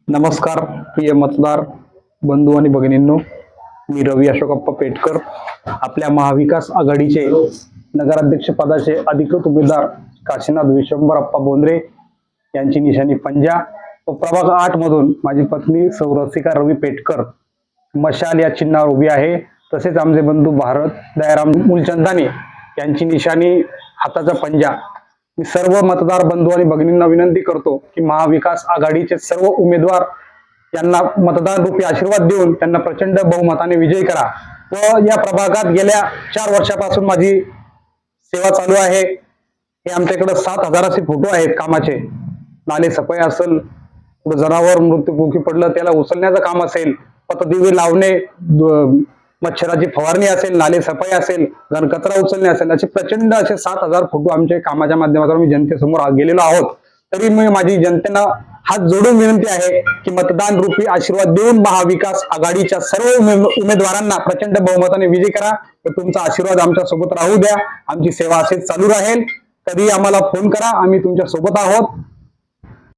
नमस्कार प्रिय मतदार बंधू आणि भगिनींनो, मी रवी अशोकप्पा पेटकर, आपल्या महाविकास आघाडीचे नगराध्यक्ष पदाचे अधिकृत उमेदवार काशीनाथ विश्वंभरप्पा बोंद्रे यांची निशाणी पंजा व प्रभाग 8 मधून माझी पत्नी सौ रसिका रवी पेटकर मशाल या चिन्हावर उभी आहे। तसेच आमचे बंधू भारत दयाराम मूलचंदानी यांची निशाणी हाताचा पंजा। मी सर्व मतदार बंधू आणि भगिनींना विनंती करतो की महाविकास आघाडीचे सर्व उमेदवार यांना मतदान रूपी आशीर्वाद देऊन त्यांना प्रचंड बहुमताने विजयी करा व या प्रभागात गेल्या 4 वर्षापासून माझी सेवा चालू आहे। हे आमच्याकडे 7,000 फोटो आहेत कामाचे। नाले सफाई असेल, जनावर मृत्यूमुखी पडलं त्याला उचलण्याचं काम असेल, पथदिवे लावणे, मच्छराची फवारणी असेल, नाले सफाई असेल, घनकचरा उचलणे असेल, असे प्रचंड असे 7,000 फोटो आमच्या कामाच्या माध्यमातून मी जनतेसमोर गेलेलो आहोत। तरी मी माझी जनतेला हात जोडून विनंती आहे की मतदान रूपी आशीर्वाद देऊन महाविकास आघाडीच्या सर्व उमेदवारांना प्रचंड बहुमताने विजयी करा व तुमचा आशीर्वाद आमच्या सोबत राहू द्या। आमची सेवा अशीच चालू राहील। कधी आम्हाला फोन करा, आम्ही तुमच्या सोबत आहोत।